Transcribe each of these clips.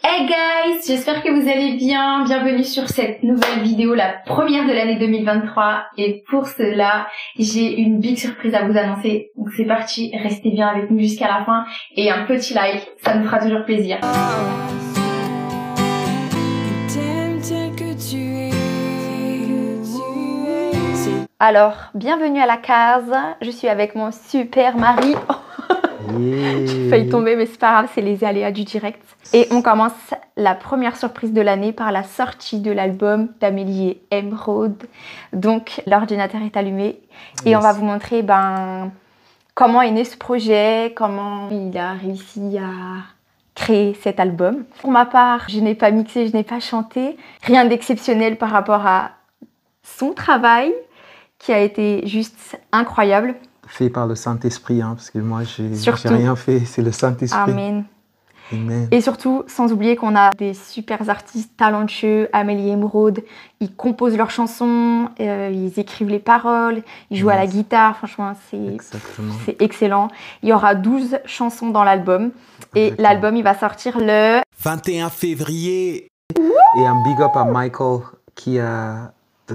Hey guys, j'espère que vous allez bien. Bienvenue sur cette nouvelle vidéo, la première de l'année 2023. Et pour cela, j'ai une big surprise à vous annoncer. Donc c'est parti, restez bien avec nous jusqu'à la fin. Et un petit like, ça nous fera toujours plaisir. Alors, bienvenue à la case. Je suis avec mon super mari. J'ai failli tomber, mais c'est pas grave, c'est les aléas du direct. Et on commence la première surprise de l'année par la sortie de l'album d'Amélie et Emeraude. Donc, l'ordinateur est allumé et on va vous montrer comment est né ce projet, comment il a réussi à créer cet album. Pour ma part, je n'ai pas mixé, je n'ai pas chanté. Rien d'exceptionnel par rapport à son travail qui a été juste incroyable. Fait par le Saint-Esprit, hein, parce que moi, j'ai rien fait, c'est le Saint-Esprit. Amen. Amen. Et surtout, sans oublier qu'on a des super artistes talentueux, Amélie et Emeraude, ils composent leurs chansons, ils écrivent les paroles, ils jouent à la guitare, franchement, c'est excellent. Il y aura 12 chansons dans l'album, et l'album, il va sortir le 21 février. Et un big up à Michael, qui a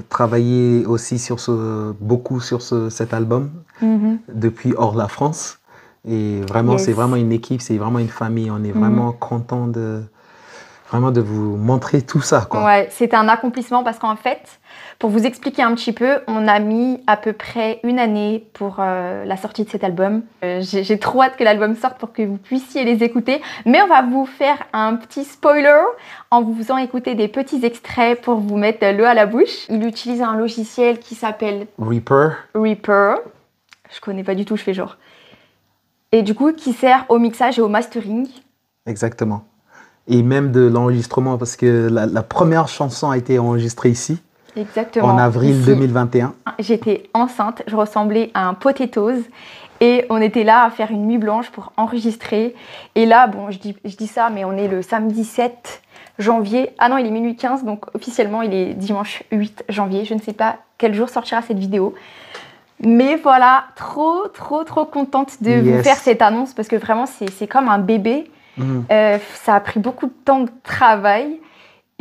travaillé aussi beaucoup sur cet album depuis hors la France. Et vraiment, c'est vraiment une équipe, c'est vraiment une famille. On est vraiment content de vous montrer tout ça, quoi. Ouais, c'était un accomplissement parce qu'en fait, pour vous expliquer un petit peu, on a mis à peu près une année pour la sortie de cet album. J'ai trop hâte que l'album sorte pour que vous puissiez les écouter. Mais on va vous faire un petit spoiler en vous faisant écouter des petits extraits pour vous mettre l'eau à la bouche. Il utilise un logiciel qui s'appelle Reaper. Je connais pas du tout, je fais genre. Et du coup, qui sert au mixage et au mastering. Exactement. Et même de l'enregistrement, parce que la première chanson a été enregistrée ici. Exactement. En avril ici, 2021. J'étais enceinte, je ressemblais à un potatoes. Et on était là à faire une nuit blanche pour enregistrer. Et là, bon, je dis ça, mais on est le samedi 7 janvier. Ah non, il est minuit 15, donc officiellement, il est dimanche 8 janvier. Je ne sais pas quel jour sortira cette vidéo. Mais voilà, trop contente de vous faire cette annonce parce que vraiment, c'est comme un bébé. Ça a pris beaucoup de temps de travail.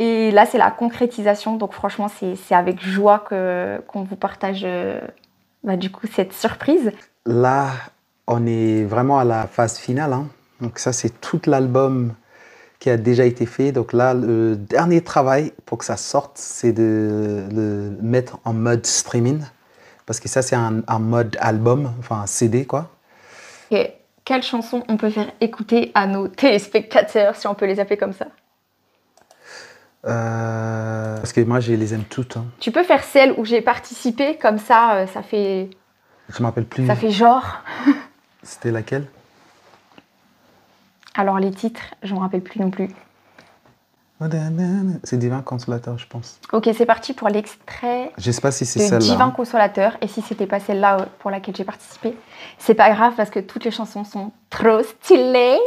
Et là, c'est la concrétisation. Donc franchement, c'est avec joie qu'on vous partage du coup cette surprise. Là, on est vraiment à la phase finale, hein. Donc ça, c'est tout l'album qui a déjà été fait. Donc là, le dernier travail pour que ça sorte, c'est de le mettre en mode streaming. Parce que ça, c'est un mode album, enfin un CD, quoi. Et quelle chanson on peut faire écouter à nos téléspectateurs, si on peut les appeler comme ça? Parce que moi, je les aime toutes. Hein. Tu peux faire celle où j'ai participé, comme ça, ça fait... Je m'appelle plus. Ça fait genre. C'était laquelle? Alors les titres, je ne me rappelle plus non plus. C'est Divin Consolateur, je pense. Ok, c'est parti pour l'extrait. Je sais pas si c'est celle-là. Divin Consolateur. Et si c'était pas celle-là pour laquelle j'ai participé, c'est pas grave parce que toutes les chansons sont trop stylées.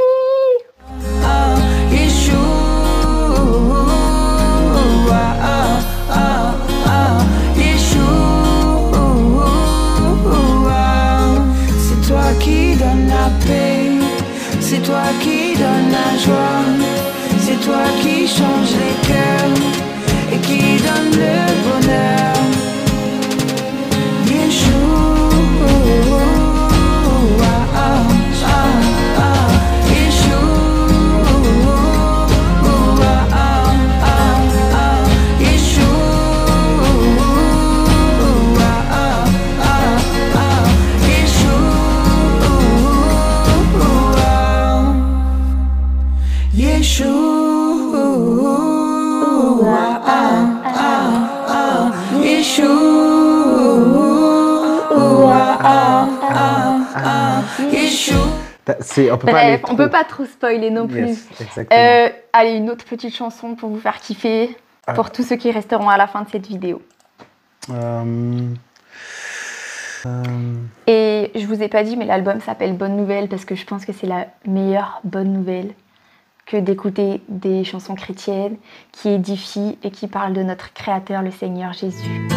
C'est toi qui donnes la paix, c'est toi qui donnes la joie. C'est toi qui change les cœurs et qui donne le bonheur. Yeshua, On peut pas trop spoiler non plus. Allez, une autre petite chanson pour vous faire kiffer, pour tous ceux qui resteront à la fin de cette vidéo. Et je vous ai pas dit, mais l'album s'appelle Bonne Nouvelle parce que je pense que c'est la meilleure bonne nouvelle que d'écouter des chansons chrétiennes qui édifient et qui parlent de notre Créateur, le Seigneur Jésus.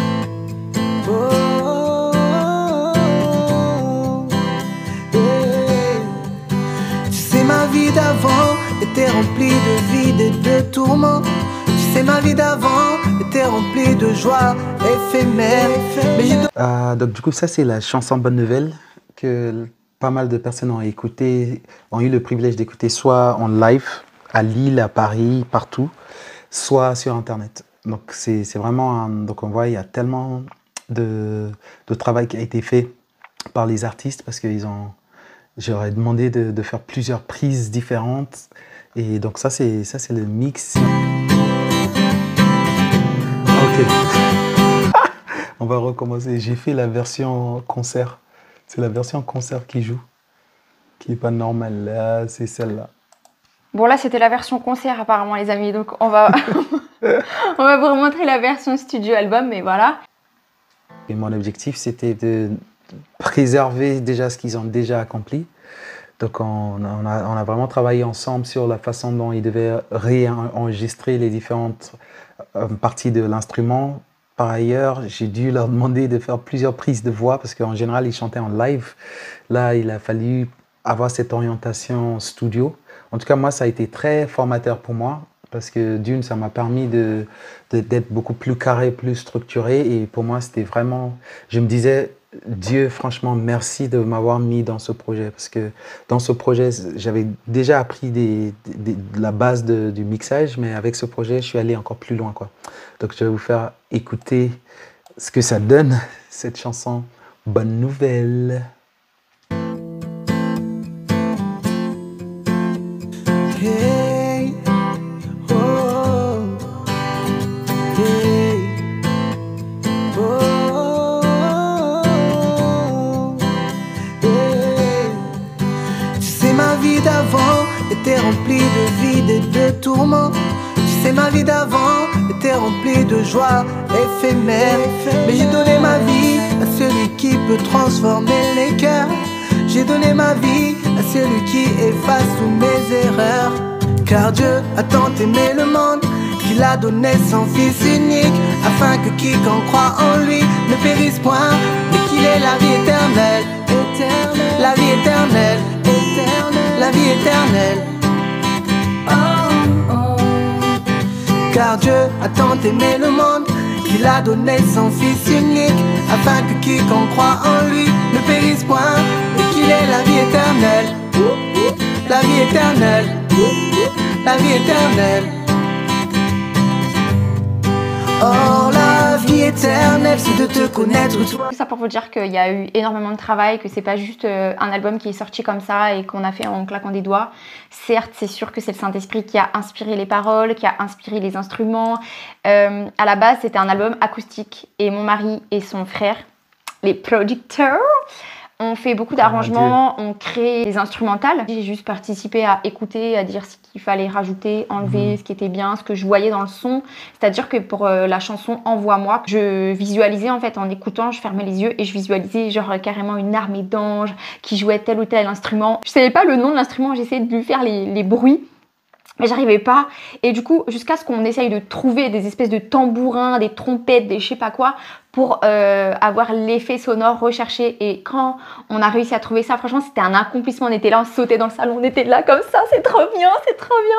Tu sais, ma vie d'avant était remplie de vide et de tourments. Tu sais, ma vie d'avant était remplie de joie éphémère. Mais donc du coup, ça c'est la chanson Bonne Nouvelle que pas mal de personnes ont écouté, ont eu le privilège d'écouter soit en live à Lille, à Paris, partout, soit sur Internet. Donc c'est vraiment, donc on voit il y a tellement de travail qui a été fait par les artistes parce qu'ils ont, j'aurais demandé de faire plusieurs prises différentes et donc ça c'est le mix. Ok, on va recommencer. J'ai fait la version concert. C'est la version concert qui joue, qui est pas normale. Là, c'est celle-là. Bon, là, c'était la version concert, apparemment, les amis. Donc, on va vous remontrer la version studio album, mais voilà. Et mon objectif, c'était de préserver déjà ce qu'ils ont déjà accompli. Donc, on a vraiment travaillé ensemble sur la façon dont ils devaient réenregistrer les différentes parties de l'instrument. Par ailleurs, j'ai dû leur demander de faire plusieurs prises de voix parce qu'en général, ils chantaient en live. Là, il a fallu avoir cette orientation studio. En tout cas, moi, ça a été très formateur pour moi parce que d'une, ça m'a permis d'être beaucoup plus carré, plus structuré. Et pour moi, c'était vraiment... Je me disais, Dieu, franchement, merci de m'avoir mis dans ce projet. Parce que dans ce projet, j'avais déjà appris de la base du mixage, mais avec ce projet, je suis allé encore plus loin, quoi. Donc, je vais vous faire écouter ce que ça donne, cette chanson Bonne Nouvelle. hey, oh, hey, oh, hey. Tu sais, ma vie d'avant était remplie de vide et de tourments. Tu sais, ma vie d'avant était remplie de joie éphémère. Mais j'ai donné ma vie à celui qui peut transformer les cœurs. J'ai donné ma vie à celui qui efface toutes mes erreurs. Car Dieu a tant aimé le monde qu'il a donné son Fils unique, afin que quiconque croit en lui ne périsse point, mais qu'il ait la vie éternelle. La vie éternelle, la vie éternelle. Car Dieu a tant aimé le monde qu'il a donné son Fils unique, afin que quiconque croit en lui ne périsse point, mais qu'il ait la vie éternelle. La vie éternelle. La vie éternelle. Oh, la vie éternelle, c'est de te connaître toi. Tout ça pour vous dire qu'il y a eu énormément de travail, que c'est pas juste un album qui est sorti comme ça et qu'on a fait en claquant des doigts. Certes, c'est sûr que c'est le Saint-Esprit qui a inspiré les paroles, qui a inspiré les instruments. À la base, c'était un album acoustique et mon mari et son frère, les producteurs, ont fait beaucoup d'arrangements, ont créé des instrumentales. J'ai juste participé à écouter, à dire ce qu'il fallait rajouter, enlever, ce qui était bien, ce que je voyais dans le son. C'est-à-dire que pour la chanson Envoie-moi, je visualisais en fait en écoutant, je fermais les yeux et je visualisais genre carrément une armée d'anges qui jouaient tel ou tel instrument. Je savais pas le nom de l'instrument, j'essayais de lui faire les bruits. Mais j'arrivais pas. Et du coup, jusqu'à ce qu'on essaye de trouver des espèces de tambourins, des trompettes, des je sais pas quoi, pour avoir l'effet sonore recherché. Et quand on a réussi à trouver ça, franchement, c'était un accomplissement. On était là, on sautait dans le salon, on était là comme ça, c'est trop bien, c'est trop bien.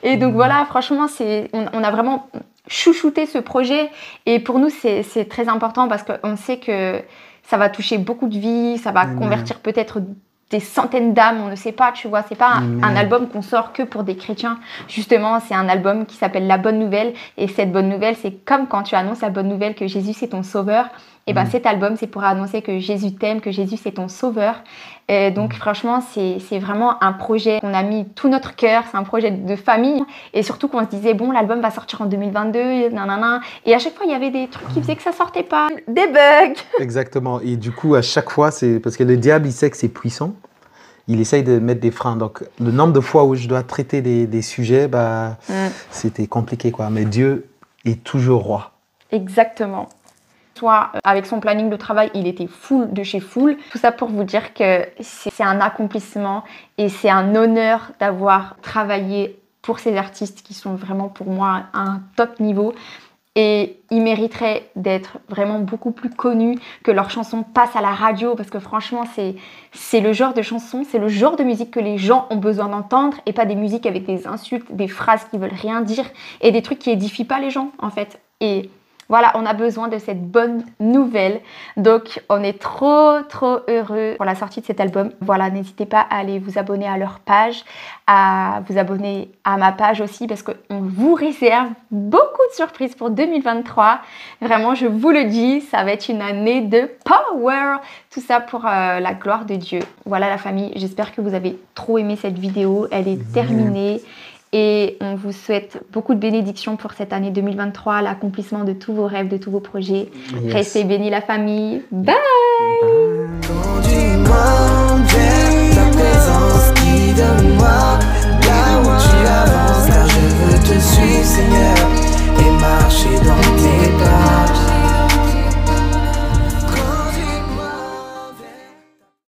Et donc voilà, franchement, on a vraiment chouchouté ce projet. Et pour nous, c'est très important parce qu'on sait que ça va toucher beaucoup de vies, ça va convertir peut-être des centaines d'âmes, on ne sait pas, tu vois, c'est pas un album qu'on sort que pour des chrétiens. Justement, c'est un album qui s'appelle La Bonne Nouvelle, et cette bonne nouvelle, c'est comme quand tu annonces la bonne nouvelle que Jésus c'est ton sauveur. Et ben cet album, c'est pour annoncer que Jésus t'aime, que Jésus c'est ton sauveur. Donc franchement, c'est vraiment un projet qu'on a mis tout notre cœur, c'est un projet de famille. Et surtout qu'on se disait, bon, l'album va sortir en 2022, nanana. Et à chaque fois, il y avait des trucs qui faisaient que ça sortait pas. Des bugs. Exactement. Et du coup, à chaque fois, c'est parce que le diable, il sait que c'est puissant. Il essaye de mettre des freins. Donc, le nombre de fois où je dois traiter des sujets, c'était compliqué, quoi. Mais Dieu est toujours roi. Exactement. Soit avec son planning de travail, il était full de chez full. Tout ça pour vous dire que c'est un accomplissement et c'est un honneur d'avoir travaillé pour ces artistes qui sont vraiment pour moi à un top niveau. Et ils mériteraient d'être vraiment beaucoup plus connus, que leurs chansons passent à la radio, parce que franchement, c'est le genre de chanson, c'est le genre de musique que les gens ont besoin d'entendre, et pas des musiques avec des insultes, des phrases qui veulent rien dire, et des trucs qui édifient pas les gens, en fait. Et voilà, on a besoin de cette bonne nouvelle. Donc, on est trop heureux pour la sortie de cet album. Voilà, n'hésitez pas à aller vous abonner à leur page, à vous abonner à ma page aussi, parce qu'on vous réserve beaucoup de surprises pour 2023. Vraiment, je vous le dis, ça va être une année de power. Tout ça pour la gloire de Dieu. Voilà la famille, j'espère que vous avez trop aimé cette vidéo. Elle est terminée. Et on vous souhaite beaucoup de bénédictions pour cette année 2023, l'accomplissement de tous vos rêves, de tous vos projets. Restez bénis la famille. Bye.